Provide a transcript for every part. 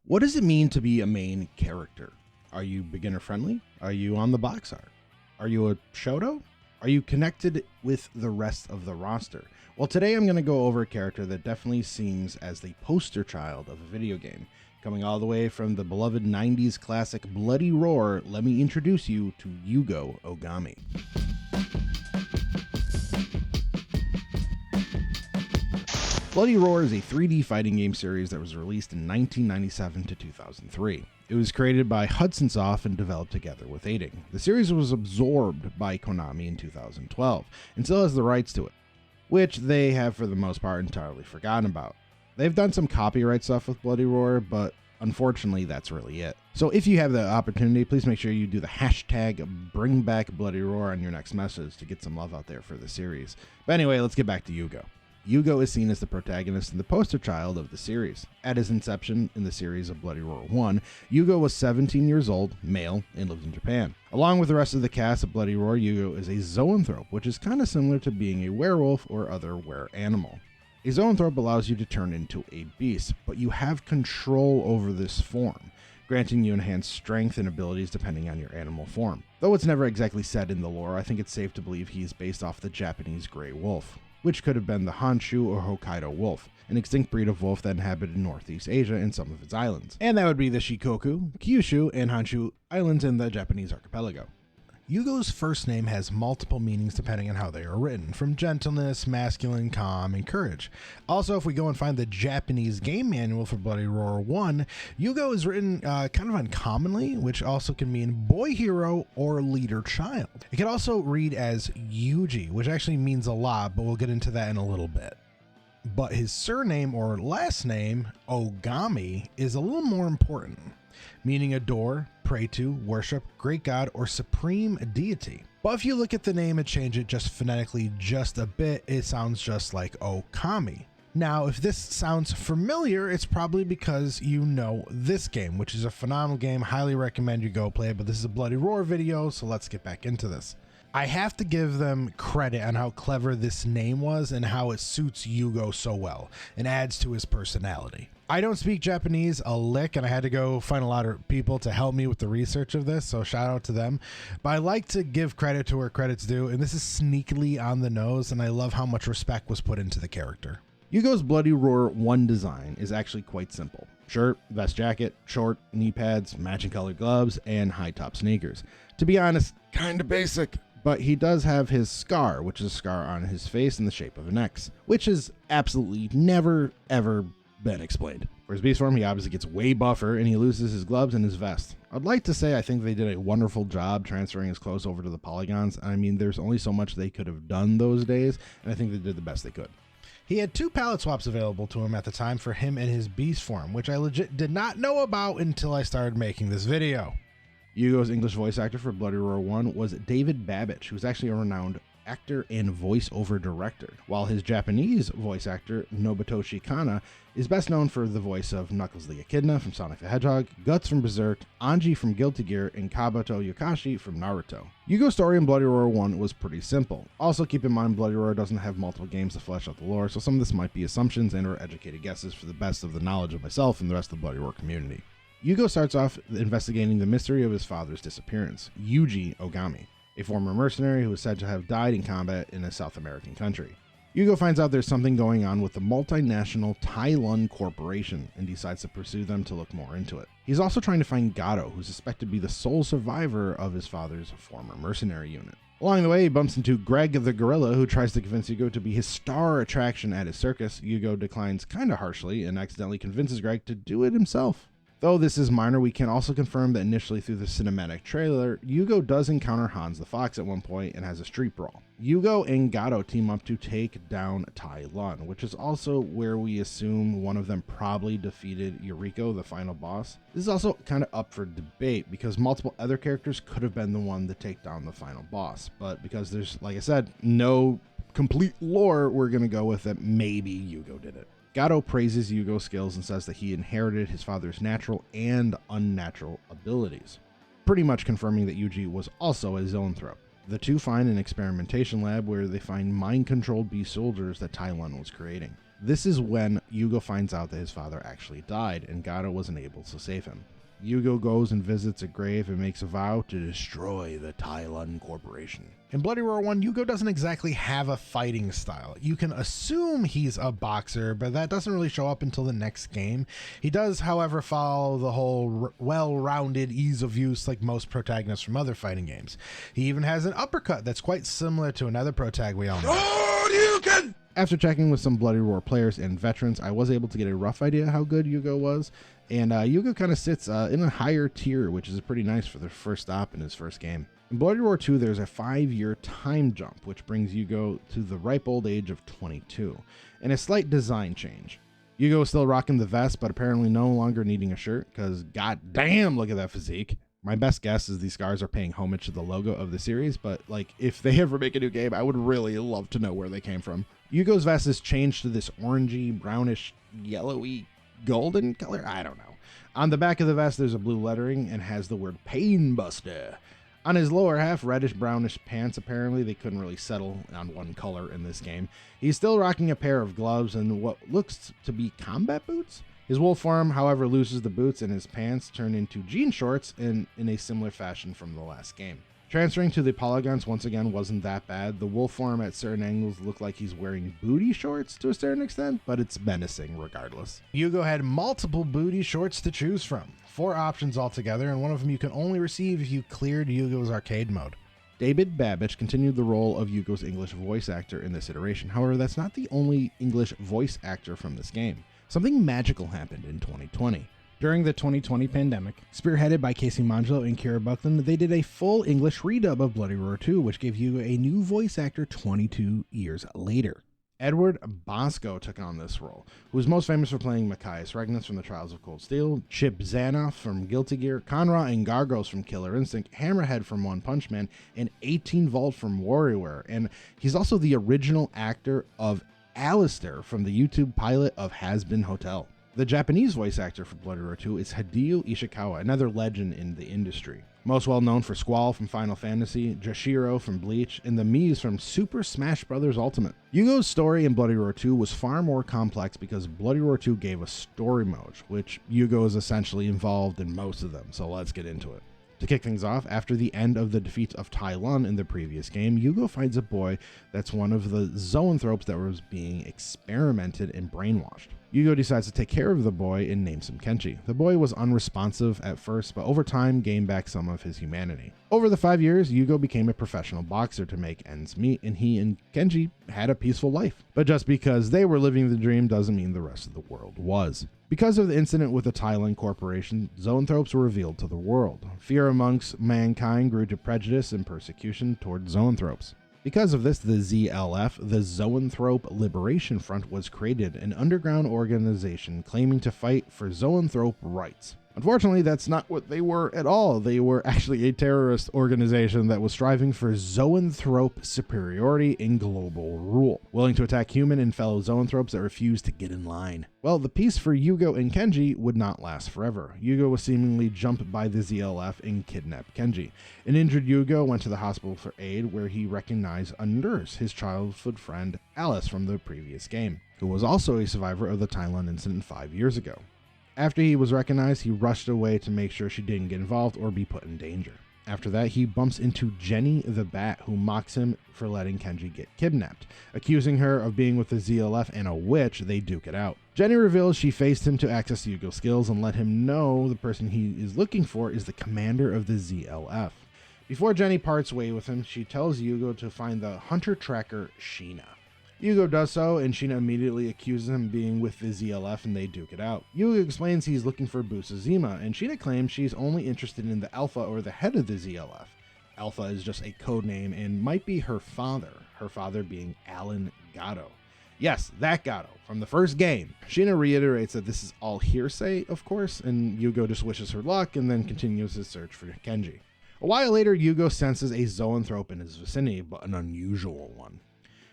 What does it mean to be a main character? Are you beginner friendly? Are you on the box art? Are you a Shoto? Are you connected with the rest of the roster? Well, today I'm going to go over a character that definitely seems as the poster child of a video game. Coming all the way from the beloved 90s classic Bloody Roar, let me introduce you to Yugo Ogami. Bloody Roar is a 3D fighting game series that was released in 1997 to 2003. It was created by Hudson Soft and developed together with Aiding. The series was absorbed by Konami in 2012 and still has the rights to it, which they have for the most part entirely forgotten about. They've done some copyright stuff with Bloody Roar, but unfortunately that's really it. So if you have the opportunity, please make sure you do the hashtag #BringBackBloodyRoar on your next message to get some love out there for the series. But anyway, let's get back to Yugo. Yugo is seen as the protagonist and the poster child of the series. At his inception in the series of Bloody Roar 1, Yugo was 17 years old, male, and lived in Japan. Along with the rest of the cast of Bloody Roar, Yugo is a zoanthrope, which is kind of similar to being a werewolf or other were-animal. A zoanthrope allows you to turn into a beast, but you have control over this form, granting you enhanced strength and abilities depending on your animal form. Though it's never exactly said in the lore, I think it's safe to believe he is based off the Japanese gray wolf, which could have been the Honshu or Hokkaido wolf, an extinct breed of wolf that inhabited Northeast Asia and some of its islands. And that would be the Shikoku, Kyushu, and Honshu islands in the Japanese archipelago. Yugo's first name has multiple meanings depending on how they are written, from gentleness, masculine, calm, and courage. Also, if we go and find the Japanese game manual for Bloody Roar 1, Yugo is written kind of uncommonly, which also can mean boy hero or leader child. It can also read as Yuji, which actually means a lot, but we'll get into that in a little bit. But his surname or last name, Ogami, is a little more important, meaning adore, pray to, worship, great god, or supreme deity. But if you look at the name and change it just phonetically just a bit, it sounds just like Okami. Now, if this sounds familiar, it's probably because you know this game, which is a phenomenal game. Highly recommend you go play it, but this is a Bloody Roar video, so let's get back into this. I have to give them credit on how clever this name was and how it suits Yugo so well and adds to his personality. I don't speak Japanese a lick, and I had to go find a lot of people to help me with the research of this, so shout out to them. But I like to give credit to where credit's due, and this is sneakily on the nose, and I love how much respect was put into the character. Yugo's Bloody Roar 1 design is actually quite simple. Shirt, vest jacket, short, knee pads, matching colored gloves, and high top sneakers. To be honest, kinda basic. But he does have his scar, which is a scar on his face in the shape of an X, which has absolutely never, ever been explained. For his beast form, he obviously gets way buffer, and he loses his gloves and his vest. I'd like to say I think they did a wonderful job transferring his clothes over to the polygons. I mean, there's only so much they could have done those days, and I think they did the best they could. He had 2 palette swaps available to him at the time for him and his beast form, which I legit did not know about until I started making this video. Yugo's English voice actor for Bloody Roar 1 was David Babbage, who was actually a renowned actor and voiceover director, while his Japanese voice actor, Nobutoshi Kana, is best known for the voice of Knuckles the Echidna from Sonic the Hedgehog, Guts from Berserk, Anji from Guilty Gear, and Kabuto Yokashi from Naruto. Yugo's story in Bloody Roar 1 was pretty simple. Also keep in mind Bloody Roar doesn't have multiple games to flesh out the lore, so some of this might be assumptions and or educated guesses for the best of the knowledge of myself and the rest of the Bloody Roar community. Yugo starts off investigating the mystery of his father's disappearance, Yugo Ogami, a former mercenary who is said to have died in combat in a South American country. Yugo finds out there's something going on with the multinational Tai-Lun Corporation and decides to pursue them to look more into it. He's also trying to find Gato, who's suspected to be the sole survivor of his father's former mercenary unit. Along the way, he bumps into Greg the gorilla, who tries to convince Yugo to be his star attraction at his circus. Yugo declines kinda harshly and accidentally convinces Greg to do it himself. Though this is minor, we can also confirm that initially through the cinematic trailer, Yugo does encounter Hans the Fox at one point and has a street brawl. Yugo and Gato team up to take down Tai-Lun, which is also where we assume one of them probably defeated Uriko, the final boss. This is also kind of up for debate because multiple other characters could have been the one to take down the final boss, but because there's, like I said, no complete lore, we're going to go with that maybe Yugo did it. Gato praises Yugo's skills and says that he inherited his father's natural and unnatural abilities, pretty much confirming that Yuji was also a zoanthrope. The two find an experimentation lab where they find mind-controlled beast soldiers that Tai-Lun was creating. This is when Yugo finds out that his father actually died and Gato wasn't able to save him. Yugo goes and visits a grave and makes a vow to destroy the Tylon Corporation. In Bloody Roar 1, Yugo doesn't exactly have a fighting style. You can assume he's a boxer, but that doesn't really show up until the next game. He does, however, follow the whole well-rounded ease of use like most protagonists from other fighting games. He even has an uppercut that's quite similar to another protag we all know. After checking with some Bloody Roar players and veterans, I was able to get a rough idea how good Yugo was. And Yugo kind of sits in a higher tier, which is pretty nice for the first stop in his first game. In Bloody Roar 2, there's a 5-year time jump, which brings Yugo to the ripe old age of 22, and a slight design change. Yugo is still rocking the vest, but apparently no longer needing a shirt, because goddamn, look at that physique. My best guess is these scars are paying homage to the logo of the series, but like if they ever make a new game, I would really love to know where they came from. Yugo's vest is changed to this orangey, brownish, yellowy, golden color. I don't know. On the back of the vest, there's a blue lettering and has the word Pain Buster. On his lower half, reddish brownish pants. Apparently they couldn't really settle on one color in this game. He's still rocking a pair of gloves and what looks to be combat boots. His wolf form, however, loses the boots and his pants turn into jean shorts in a similar fashion from the last game. Transferring to the polygons once again wasn't that bad. The wolf form at certain angles looked like he's wearing booty shorts to a certain extent, but it's menacing regardless. Yugo had multiple booty shorts to choose from. 4 options altogether, and one of them you can only receive if you cleared Yugo's arcade mode. David Babbage continued the role of Yugo's English voice actor in this iteration. However, that's not the only English voice actor from this game. Something magical happened in 2020. During the 2020 pandemic, spearheaded by Casey Mangelo and Kira Buckland, they did a full English redub of Bloody Roar 2, which gave Yugo a new voice actor 22 years later. Edward Bosco took on this role, who is most famous for playing Machias Regnus from The Trials of Cold Steel, Chip Zanoff from Guilty Gear, Conra and Gargos from Killer Instinct, Hammerhead from One Punch Man, and 18 Volt from WarioWare. And he's also the original actor of Alistair from the YouTube pilot of Has Been Hotel. The Japanese voice actor for Bloody Roar 2 is Hideo Ishikawa, another legend in the industry. Most well known for Squall from Final Fantasy, Jashiro from Bleach, and the Mii's from Super Smash Bros. Ultimate. Yugo's story in Bloody Roar 2 was far more complex because Bloody Roar 2 gave us story modes, which Yugo is essentially involved in most of them, so let's get into it. To kick things off, after the end of the defeat of Tylon in the previous game, Yugo finds a boy that's one of the zoanthropes that was being experimented and brainwashed. Yugo decides to take care of the boy and names him Kenji. The boy was unresponsive at first, but over time gained back some of his humanity. Over the 5 years, Yugo became a professional boxer to make ends meet, and he and Kenji had a peaceful life. But just because they were living the dream doesn't mean the rest of the world was. Because of the incident with the Tylon Corporation, zoanthropes were revealed to the world. Fear amongst mankind grew to prejudice and persecution toward zoanthropes. Because of this, the ZLF, the Zoanthrope Liberation Front, was created, an underground organization claiming to fight for zoanthrope rights. Unfortunately, that's not what they were at all. They were actually a terrorist organization that was striving for zoanthrope superiority and global rule, willing to attack human and fellow zoanthropes that refused to get in line. Well, the peace for Yugo and Kenji would not last forever. Yugo was seemingly jumped by the ZLF and kidnapped Kenji. An injured Yugo went to the hospital for aid, where he recognized a nurse, his childhood friend Alice from the previous game, who was also a survivor of the Tylon incident 5 years ago. After he was recognized, he rushed away to make sure she didn't get involved or be put in danger. After that, he bumps into Jenny the Bat, who mocks him for letting Kenji get kidnapped. Accusing her of being with the ZLF and a witch, they duke it out. Jenny reveals she faced him to access Yugo's skills and let him know the person he is looking for is the commander of the ZLF. Before Jenny parts way with him, she tells Yugo to find the hunter tracker Sheena. Yugo does so, and Sheena immediately accuses him of being with the ZLF, and they duke it out. Yugo explains he's looking for Busuzima, and Sheena claims she's only interested in the Alpha or the head of the ZLF. Alpha is just a code name and might be her father being Alan Gatto. Yes, that Gatto, from the first game. Sheena reiterates that this is all hearsay, of course, and Yugo just wishes her luck and then continues his search for Kenji. A while later, Yugo senses a zoanthrope in his vicinity, but an unusual one.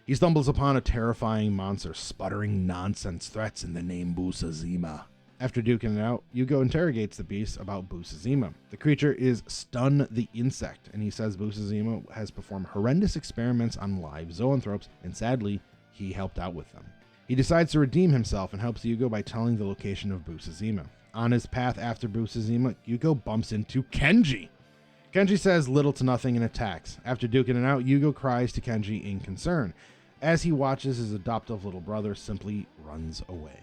He stumbles upon a terrifying monster sputtering nonsense threats in the name Busuzima. After duking it out, Yugo interrogates the beast about Busuzima. The creature is Stun the Insect, and he says Busuzima has performed horrendous experiments on live zoanthropes, and sadly, he helped out with them. He decides to redeem himself and helps Yugo by telling the location of Busuzima. On his path after Busuzima, Yugo bumps into Kenji. Kenji says little to nothing and attacks. After duking it out, Yugo cries to Kenji in concern. As he watches, his adoptive little brother simply runs away.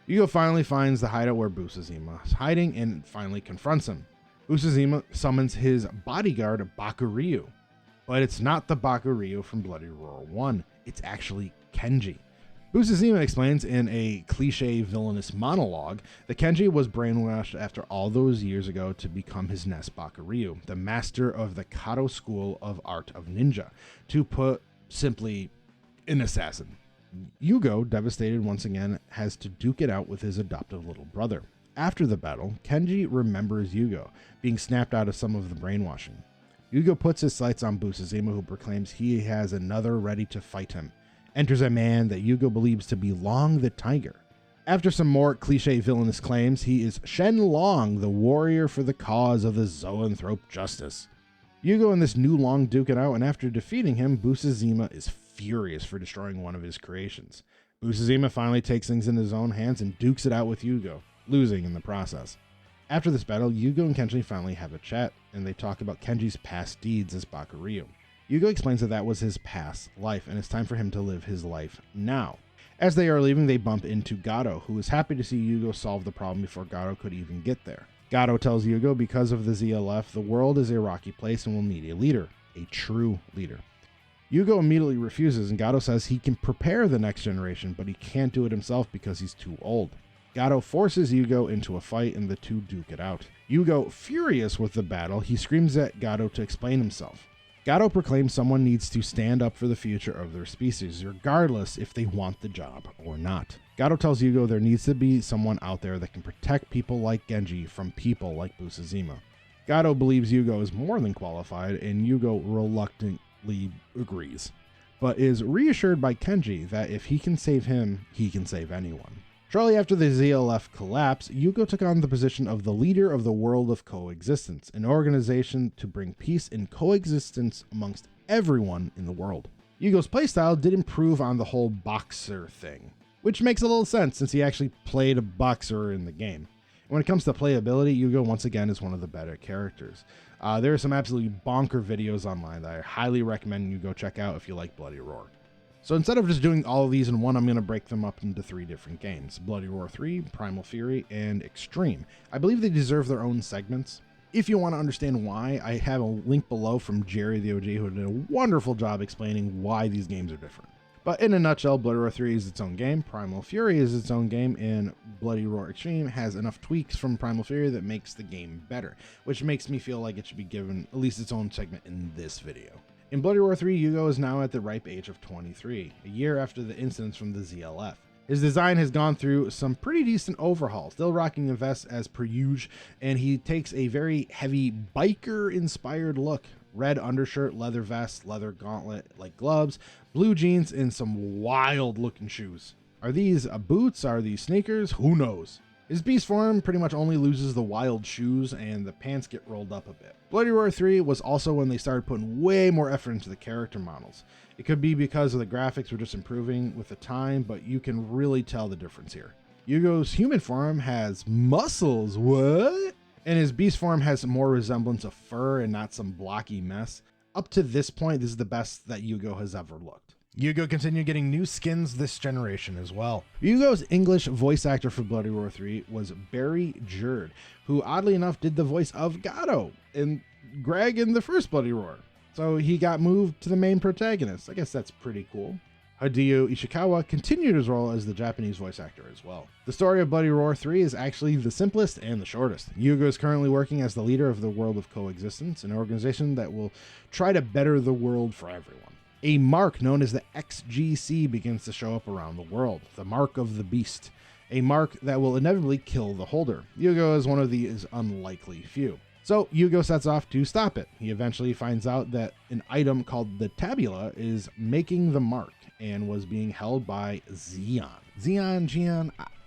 Yugo finally finds the hideout where Busuzima is hiding and finally confronts him. Busuzima summons his bodyguard Bakuryu, but it's not the Bakuryu from Bloody Roar 1. It's actually Kenji. Busuzima explains in a cliche villainous monologue that Kenji was brainwashed after all those years ago to become his next Bakuryu, the master of the Kato school of art of ninja, to put simply, an assassin. Yugo, devastated once again, has to duke it out with his adoptive little brother. After the battle, Kenji remembers Yugo, being snapped out of some of the brainwashing. Yugo puts his sights on Busuzima, who proclaims he has another ready to fight him. Enters a man that Yugo believes to be Long the Tiger. After some more cliche villainous claims, he is Shen Long, the warrior for the cause of the zoanthrope justice. Yugo and this new Long duke it out, and after defeating him, Busuzima is furious for destroying one of his creations. Busuzima finally takes things in his own hands and dukes it out with Yugo, losing in the process. After this battle, Yugo and Kenji finally have a chat, and they talk about Kenji's past deeds as Bakuryu. Yugo explains that that was his past life, and it's time for him to live his life now. As they are leaving, they bump into Gato, who is happy to see Yugo solve the problem before Gato could even get there. Gato tells Yugo because of the ZLF, the world is a rocky place and will need a leader, a true leader. Yugo immediately refuses, and Gato says he can prepare the next generation, but he can't do it himself because he's too old. Gato forces Yugo into a fight, and the two duke it out. Yugo, furious with the battle, he screams at Gato to explain himself. Gato proclaims someone needs to stand up for the future of their species, regardless if they want the job or not. Gato tells Yugo there needs to be someone out there that can protect people like Genji from people like Busuzima. Gato believes Yugo is more than qualified, and Yugo reluctantly agrees, but is reassured by Kenji that if he can save him, he can save anyone. Shortly after the ZLF collapse, Yugo took on the position of the leader of the World of Coexistence, an organization to bring peace and coexistence amongst everyone in the world. Yugo's playstyle did improve on the whole boxer thing, which makes a little sense since he actually played a boxer in the game. And when it comes to playability, Yugo once again is one of the better characters. There are some absolutely bonker videos online that I highly recommend you go check out if you like Bloody Roar. So instead of just doing all of these in one, I'm going to break them up into 3 different games: Bloody Roar 3, Primal Fury, and Extreme. I believe they deserve their own segments. If you want to understand why, I have a link below from Jerry the OG, who did a wonderful job explaining why these games are different. But in a nutshell, Bloody Roar 3 is its own game, Primal Fury is its own game, and Bloody Roar Extreme has enough tweaks from Primal Fury that makes the game better, which makes me feel like it should be given at least its own segment in this video. In Bloody Roar 3, Yugo is now at the ripe age of 23, a year after the incidents from the ZLF. His design has gone through some pretty decent overhaul, still rocking a vest as per usual, and he takes a very heavy biker-inspired look. Red undershirt, leather vest, leather gauntlet-like gloves, blue jeans, and some wild-looking shoes. Are these boots? Are these sneakers? Who knows? His beast form pretty much only loses the wild shoes, and the pants get rolled up a bit. Bloody Roar 3 was also when they started putting way more effort into the character models. It could be because of the graphics were just improving with the time, but you can really tell the difference here. Yugo's human form has muscles, what? And his beast form has more resemblance of fur and not some blocky mess. Up to this point, this is the best that Yugo has ever looked. Yugo continued getting new skins this generation as well. Yugo's English voice actor for Bloody Roar 3 was Barry Jerd, who oddly enough did the voice of Gato and Greg in the first Bloody Roar. So he got moved to the main protagonist. I guess that's pretty cool. Hideo Ishikawa continued his role as the Japanese voice actor as well. The story of Bloody Roar 3 is actually the simplest and the shortest. Yugo is currently working as the leader of the World of Coexistence, an organization that will try to better the world for everyone. A mark known as the XGC begins to show up around the world, the Mark of the Beast, a mark that will inevitably kill the holder. Yugo is one of these unlikely few. So Yugo sets off to stop it. He eventually finds out that an item called the Tabula is making the mark and was being held by Zeon.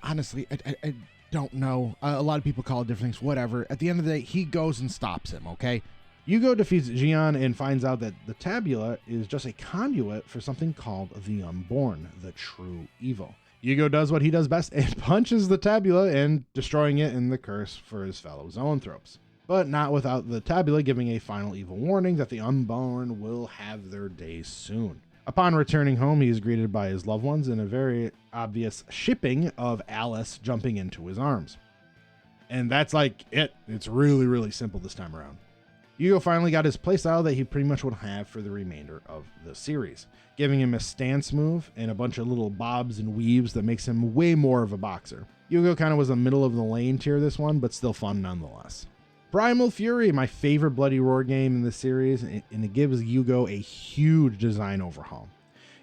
Honestly, I don't know. A lot of people call it different things, whatever. At the end of the day, he goes and stops him, okay? Yugo defeats Zeon and finds out that the Tabula is just a conduit for something called the Unborn, the true evil. Yugo does what he does best and punches the tabula and destroying it in the curse for his fellow zoanthropes. But not without the tabula giving a final evil warning that the unborn will have their day soon. Upon returning home, he is greeted by his loved ones in a very obvious shipping of Alice jumping into his arms. And that's like it. It's really, really simple this time around. Yugo finally got his playstyle that he pretty much would have for the remainder of the series, giving him a stance move and a bunch of little bobs and weaves that makes him way more of a boxer. Yugo kind of was a middle of the lane tier this one, but still fun nonetheless. Primal Fury, my favorite Bloody Roar game in the series, and it gives Yugo a huge design overhaul.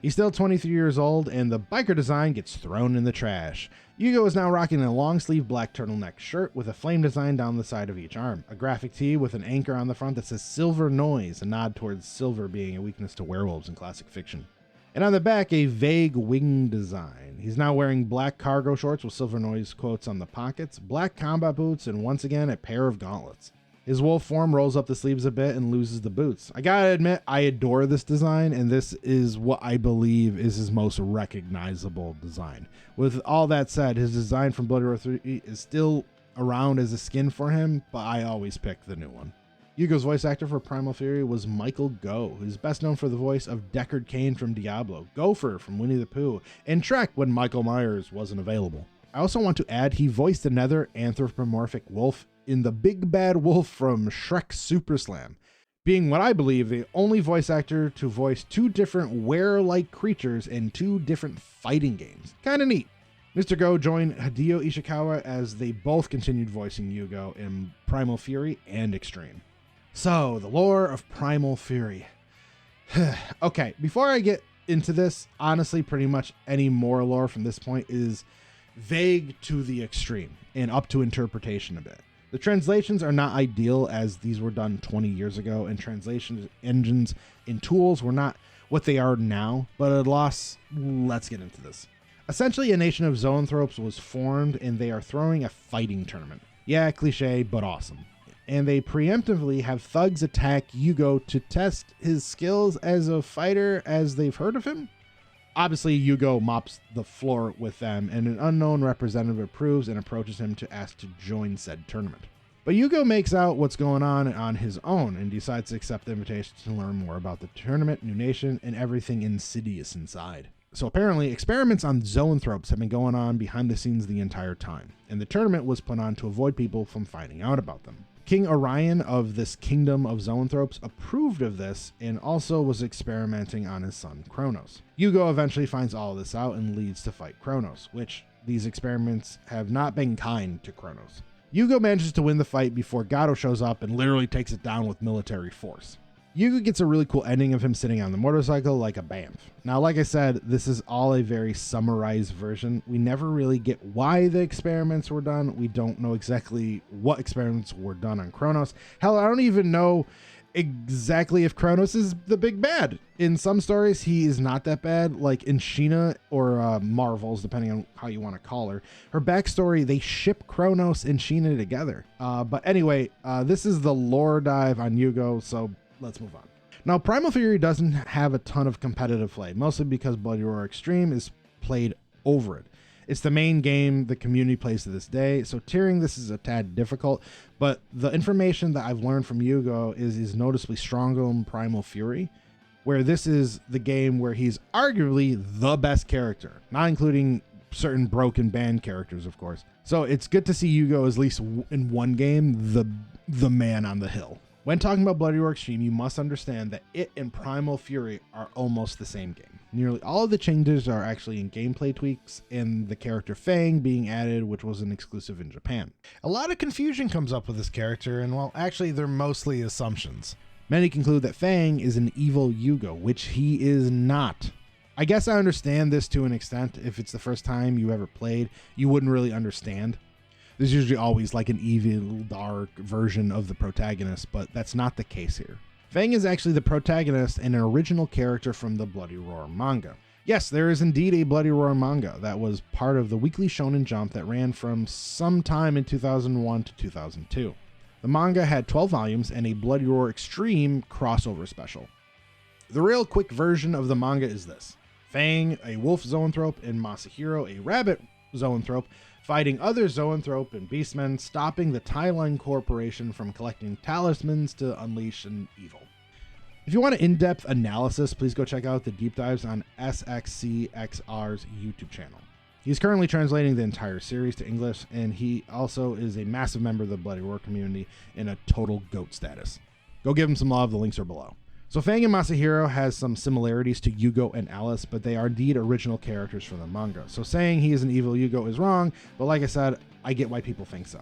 He's still 23 years old, and the biker design gets thrown in the trash. Yugo is now rocking a long-sleeve black turtleneck shirt with a flame design down the side of each arm, a graphic tee with an anchor on the front that says Silver Noise, a nod towards silver being a weakness to werewolves in classic fiction. And on the back, a vague wing design. He's now wearing black cargo shorts with Silver Noise quotes on the pockets, black combat boots, and once again, a pair of gauntlets. His wolf form rolls up the sleeves a bit and loses the boots. I gotta admit, I adore this design, and this is what I believe is his most recognizable design. With all that said, his design from Bloody Roar 3 is still around as a skin for him, but I always pick the new one. Yugo's voice actor for Primal Fury was Michael Goh, who's best known for the voice of Deckard Cain from Diablo, Gopher from Winnie the Pooh, and Trek when Michael Myers wasn't available. I also want to add he voiced another anthropomorphic wolf in the Big Bad Wolf from Shrek Super Slam, being what I believe the only voice actor to voice two different were-like creatures in two different fighting games. Kinda neat. Mr. Go joined Hideo Ishikawa as they both continued voicing Yugo in Primal Fury and Extreme. So, the lore of Primal Fury. Okay, before I get into this, honestly, pretty much any more lore from this point is vague to the extreme and up to interpretation a bit. The translations are not ideal as these were done 20 years ago, and translation engines and tools were not what they are now, but at loss, let's get into this. Essentially, a nation of zoanthropes was formed, and they are throwing a fighting tournament. Yeah, cliche, but awesome. And they preemptively have thugs attack Yugo to test his skills as a fighter as they've heard of him. Obviously, Yugo mops the floor with them, and an unknown representative approves and approaches him to ask to join said tournament. But Yugo makes out what's going on his own and decides to accept the invitation to learn more about the tournament, new nation, and everything insidious inside. So apparently, experiments on zoanthropes have been going on behind the scenes the entire time, and the tournament was put on to avoid people from finding out about them. King Orion of this kingdom of zoanthropes approved of this and also was experimenting on his son Kronos. Yugo eventually finds all of this out and leads to fight Kronos, which these experiments have not been kind to Kronos. Yugo manages to win the fight before Gato shows up and literally takes it down with military force. Yugo gets a really cool ending of him sitting on the motorcycle like a bamf. Now, like I said, this is all a very summarized version. We never really get why the experiments were done. We don't know exactly what experiments were done on Kronos. Hell, I don't even know exactly if Kronos is the big bad. In some stories, he is not that bad, like in Sheena or Marvels, depending on how you want to call her. Her backstory, they ship Kronos and Sheena together. But anyway, this is the lore dive on Yugo, so let's move on. Now, Primal Fury doesn't have a ton of competitive play, mostly because Bloody Roar Extreme is played over it. It's the main game the community plays to this day, so tiering this is a tad difficult, but the information that I've learned from Yugo is noticeably stronger in Primal Fury, where this is the game where he's arguably the best character, not including certain broken band characters, of course. So it's good to see Yugo, at least in one game, the man on the hill. When talking about Bloody Roar Extreme, you must understand that it and Primal Fury are almost the same game. Nearly all of the changes are actually in gameplay tweaks, and the character Fang being added, which was an exclusive in Japan. A lot of confusion comes up with this character, and well, actually they're mostly assumptions. Many conclude that Fang is an evil Yugo, which he is not. I guess I understand this to an extent. If it's the first time you ever played, you wouldn't really understand. There's usually always like an evil, dark version of the protagonist, but that's not the case here. Fang is actually the protagonist and an original character from the Bloody Roar manga. Yes, there is indeed a Bloody Roar manga that was part of the Weekly Shonen Jump that ran from sometime in 2001 to 2002. The manga had 12 volumes and a Bloody Roar Extreme crossover special. The real quick version of the manga is this. Fang, a wolf zoanthrope, and Masahiro, a rabbit zoanthrope, fighting other zoanthrope and beastmen, stopping the Thailand Corporation from collecting talismans to unleash an evil. If you want an in-depth analysis, please go check out the deep dives on SXCXR's YouTube channel. He's currently translating the entire series to English, and he also is a massive member of the Bloody Roar community in a total GOAT status. Go give him some love, the links are below. So Fang and Masahiro has some similarities to Yugo and Alice, but they are indeed original characters from the manga. So saying he is an evil Yugo is wrong, but like I said, I get why people think so.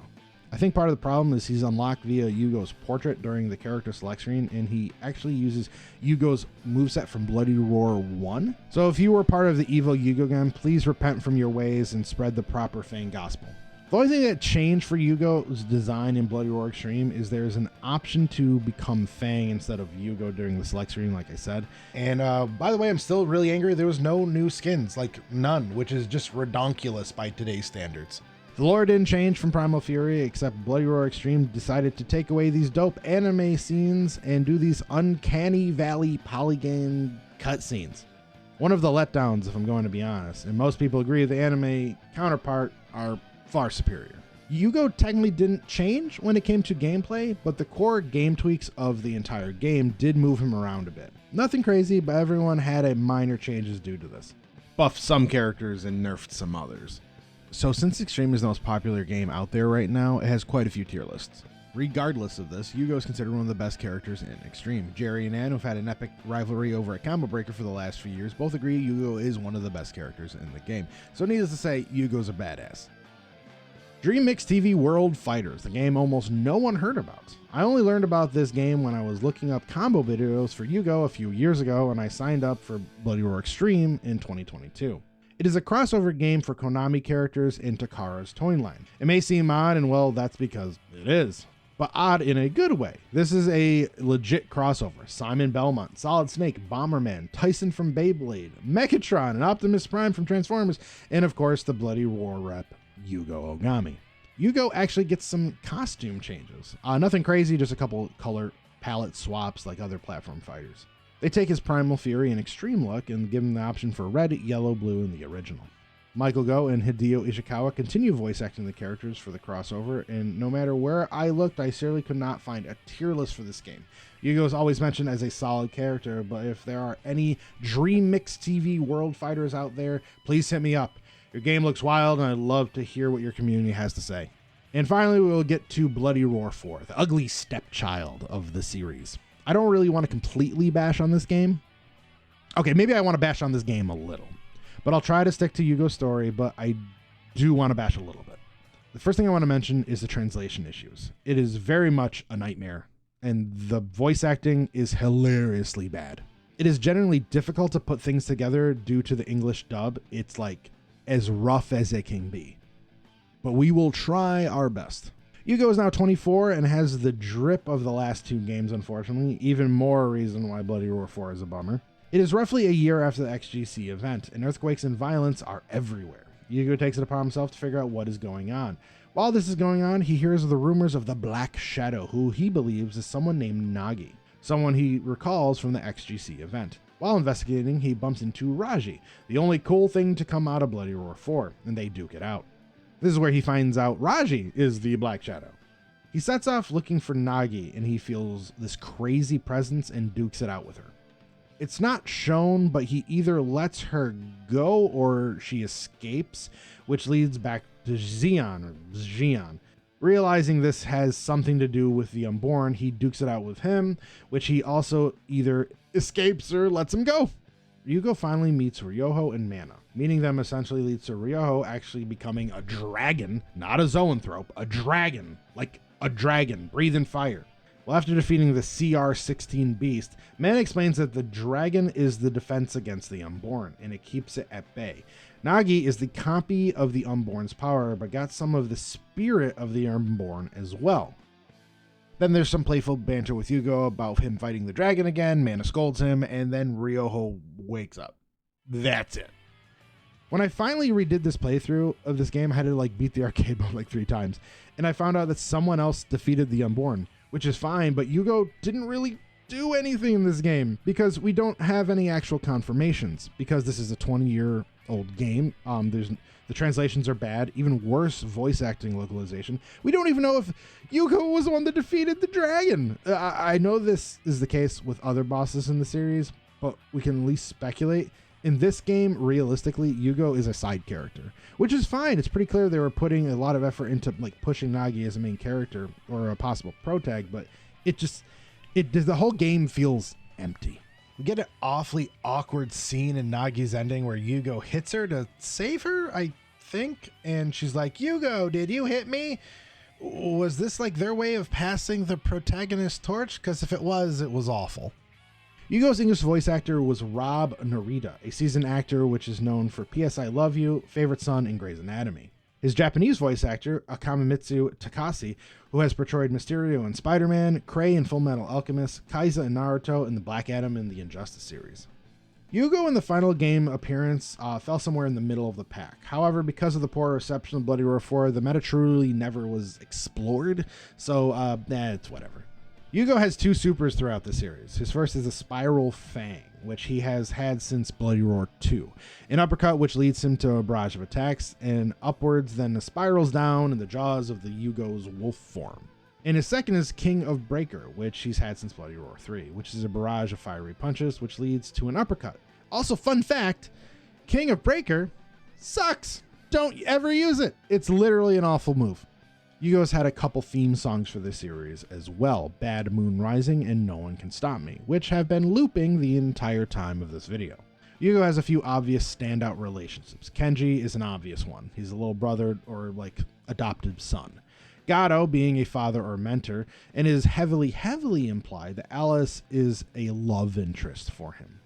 I think part of the problem is he's unlocked via Yugo's portrait during the character select screen, and he actually uses Yugo's moveset from Bloody Roar 1. So if you were part of the evil Yugo gang, please repent from your ways and spread the proper Fang gospel. The only thing that changed for Yugo's design in Bloody Roar Extreme is there's an option to become Fang instead of Yugo during the select screen, like I said. And by the way, I'm still really angry there was no new skins, like none, which is just redonkulous by today's standards. The lore didn't change from Primal Fury, except Bloody Roar Extreme decided to take away these dope anime scenes and do these uncanny valley polygon cutscenes. One of the letdowns, if I'm going to be honest, and most people agree the anime counterpart are far superior. Yugo technically didn't change when it came to gameplay, but the core game tweaks of the entire game did move him around a bit. Nothing crazy, but everyone had a minor changes due to this. Buffed some characters and nerfed some others. So since Extreme is the most popular game out there right now, it has quite a few tier lists. Regardless of this, Yugo is considered one of the best characters in Extreme. Jerry and Ann, who've had an epic rivalry over a combo breaker for the last few years, both agree Yugo is one of the best characters in the game. So needless to say, Yugo's a badass. Dream Mix TV World Fighters, the game almost no one heard about. I only learned about this game when I was looking up combo videos for Yugo a few years ago, and I signed up for Bloody Roar Extreme in 2022. It is a crossover game for Konami characters in Takara's toy line. It may seem odd, and well, that's because it is, but odd in a good way. This is a legit crossover. Simon Belmont, Solid Snake, Bomberman, Tyson from Beyblade, Megatron, and Optimus Prime from Transformers, and of course the Bloody Roar rep, Yugo Ogami. Yugo actually gets some costume changes. Nothing crazy, just a couple color palette swaps like other platform fighters. They take his Primal Fury and Extreme look and give him the option for red, yellow, blue in the original. Michael Go and Hideo Ishikawa continue voice acting the characters for the crossover, and no matter where I looked, I certainly could not find a tier list for this game. Yugo is always mentioned as a solid character, but if there are any Dream Mix TV World Fighters out there, please hit me up. Your game looks wild, and I'd love to hear what your community has to say. And finally, we will get to Bloody Roar 4, the ugly stepchild of the series. I don't really want to completely bash on this game. Okay, maybe I want to bash on this game a little, but I'll try to stick to Yugo's story, but I do want to bash a little bit. The first thing I want to mention is the translation issues. It is very much a nightmare, and the voice acting is hilariously bad. It is generally difficult to put things together due to the English dub. It's like as rough as it can be, but we will try our best. Yugo is now 24 and has the drip of the last two games, unfortunately, even more reason why Bloody Roar 4 is a bummer. It is roughly a year after the XGC event, and earthquakes and violence are everywhere. Yugo takes it upon himself to figure out what is going on. While this is going on, he hears the rumors of the Black Shadow, who he believes is someone named Nagi, someone he recalls from the XGC event. While investigating, he bumps into Raji, the only cool thing to come out of Bloody Roar 4, and they duke it out. This is where he finds out Raji is the Black Shadow. He sets off looking for Nagi, and he feels this crazy presence and dukes it out with her. It's not shown, but he either lets her go or she escapes, which leads back to Xian. Realizing this has something to do with the Unborn, he dukes it out with him, which he also either escapes or lets him go. Yugo finally meets Ryoho and Mana. Meeting them essentially leads to Ryoho actually becoming a dragon, not a zoanthrope, a dragon, like a dragon, breathing fire. Well, after defeating the CR-16 beast, Mana explains that the dragon is the defense against the Unborn, and it keeps it at bay. Nagi is the copy of the Unborn's power, but got some of the spirit of the Unborn as well. Then there's some playful banter with Yugo about him fighting the dragon again, Mana scolds him, and then Ryoho wakes up. That's it. When I finally redid this playthrough of this game, I had to beat the arcade mode like 3 times, and I found out that someone else defeated the Unborn, which is fine, but Yugo didn't really do anything in this game because we don't have any actual confirmations because this is a 20-year-old game. The translations are bad, even worse voice acting localization. We don't even know if Yugo was the one that defeated the dragon. I know this is the case with other bosses in the series, but we can at least speculate. In this game, realistically, Yugo is a side character, which is fine. It's pretty clear they were putting a lot of effort into like pushing Nagi as a main character or a possible protag, but the whole game feels empty. We get an awfully awkward scene in Nagi's ending where Yugo hits her to save her, I think, and she's like, "Yugo, did you hit me?" Was this like their way of passing the protagonist torch? Because if it was awful. Yugo's English voice actor was Rob Narita, a seasoned actor which is known for P.S. I Love You, Favorite Son, and Grey's Anatomy. His Japanese voice actor, Akamitsu Takase, who has portrayed Mysterio in Spider-Man, Krei in Full Metal Alchemist, Kaiza in Naruto, and the Black Adam in the Injustice series. Yugo in the final game appearance fell somewhere in the middle of the pack. However, because of the poor reception of Bloody Roar 4, the meta truly never was explored, so it's whatever. Yugo has two supers throughout the series. His first is a Spiral Fang, which he has had since Bloody Roar 2. An uppercut which leads him to a barrage of attacks, and upwards then the spirals down in the jaws of the Yugo's wolf form. And his second is King of Breaker, which he's had since Bloody Roar 3, which is a barrage of fiery punches which leads to an uppercut. Also, fun fact, King of Breaker sucks. Don't ever use it. It's literally an awful move. Yugo's had a couple theme songs for this series as well, Bad Moon Rising and No One Can Stop Me, which have been looping the entire time of this video. Yugo has a few obvious standout relationships. Kenji is an obvious one. He's a little brother or like adopted son. Gato being a father or mentor, and it is heavily implied that Alice is a love interest for him,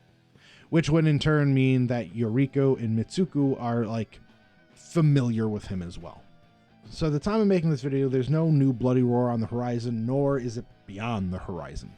which would in turn mean that Uriko and Mitsuku are like familiar with him as well. So at the time of making this video, there's no new Bloody Roar on the horizon, nor is it beyond the horizon.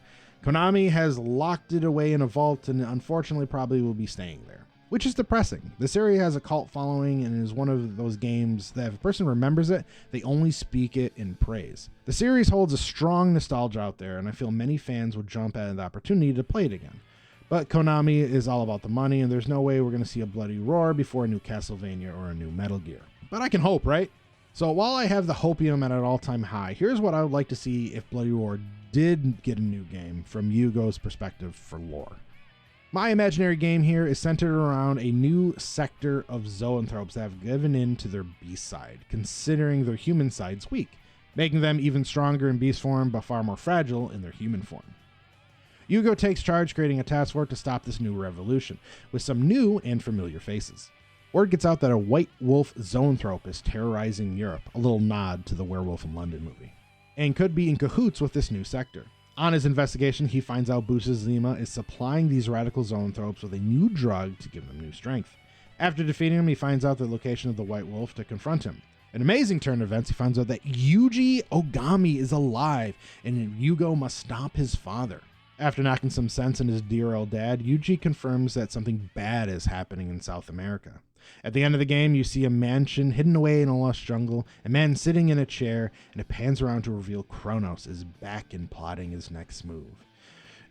Konami has locked it away in a vault and unfortunately probably will be staying there, which is depressing. This area has a cult following and is one of those games that if a person remembers it, they only speak it in praise. The series holds a strong nostalgia out there, and I feel many fans would jump at the opportunity to play it again. But Konami is all about the money, and there's no way we're going to see a Bloody Roar before a new Castlevania or a new Metal Gear. But I can hope, right? So while I have the hopium at an all-time high, here's what I would like to see if Bloody Roar did get a new game from Yugo's perspective for lore. My imaginary game here is centered around a new sector of zoanthropes that have given in to their beast side, considering their human side's weak, making them even stronger in beast form but far more fragile in their human form. Yugo takes charge, creating a task force to stop this new revolution, with some new and familiar faces. Word gets out that a white wolf zoanthrope is terrorizing Europe, a little nod to the Werewolf in London movie, and could be in cahoots with this new sector. On his investigation, he finds out Busuzima is supplying these radical zoanthropes with a new drug to give them new strength. After defeating him, he finds out the location of the white wolf to confront him. An amazing turn of events, he finds out that Yugo Ogami is alive, and Yugo must stop his father. After knocking some sense in his dear old dad, Yuji confirms that something bad is happening in South America. At the end of the game, you see a mansion hidden away in a lush jungle, a man sitting in a chair, and it pans around to reveal Kronos is back and plotting his next move.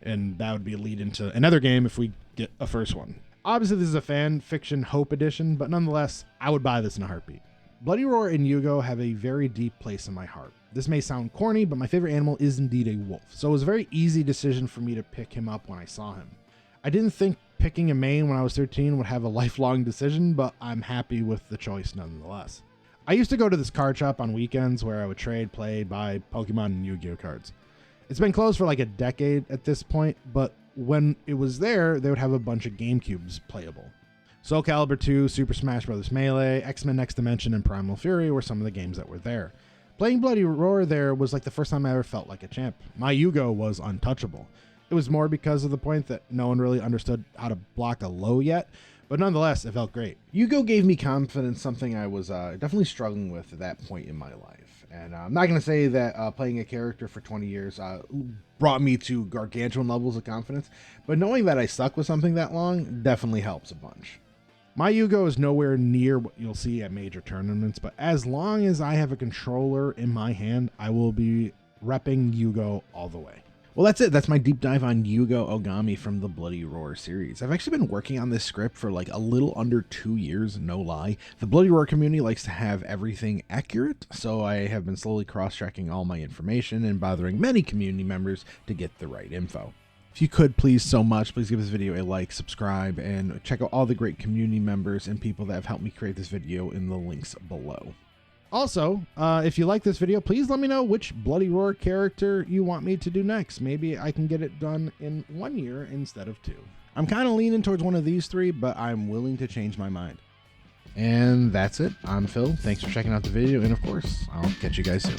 And that would be a lead into another game if we get a first one. Obviously, this is a fan fiction hope edition, but nonetheless, I would buy this in a heartbeat. Bloody Roar and Yugo have a very deep place in my heart. This may sound corny, but my favorite animal is indeed a wolf, so it was a very easy decision for me to pick him up when I saw him. I didn't think picking a main when I was 13 would have a lifelong decision, but I'm happy with the choice nonetheless. I used to go to this card shop on weekends where I would trade, play, buy Pokemon and Yu-Gi-Oh cards. It's been closed for like a decade at this point, but when it was there, they would have a bunch of GameCubes playable. Soul Calibur 2, Super Smash Bros. Melee, X-Men Next Dimension, and Primal Fury were some of the games that were there. Playing Bloody Roar there was like the first time I ever felt like a champ. My Yugo was untouchable. It was more because of the point that no one really understood how to block a low yet, but nonetheless, it felt great. Yugo gave me confidence, something I was definitely struggling with at that point in my life. And I'm not going to say that playing a character for 20 years brought me to gargantuan levels of confidence, but knowing that I stuck with something that long definitely helps a bunch. My Yugo is nowhere near what you'll see at major tournaments, but as long as I have a controller in my hand, I will be repping Yugo all the way. Well, that's it. That's my deep dive on Yugo Ogami from the Bloody Roar series. I've actually been working on this script for like a little under 2 years, no lie. The Bloody Roar community likes to have everything accurate, so I have been slowly cross-checking all my information and bothering many community members to get the right info. If you could, please give this video a like, subscribe, and check out all the great community members and people that have helped me create this video in the links below. Also, if you like this video, please let me know which Bloody Roar character you want me to do next. Maybe I can get it done in 1 year instead of 2. I'm kind of leaning towards one of these 3, but I'm willing to change my mind. And that's it. I'm Phil. Thanks for checking out the video, and of course, I'll catch you guys soon.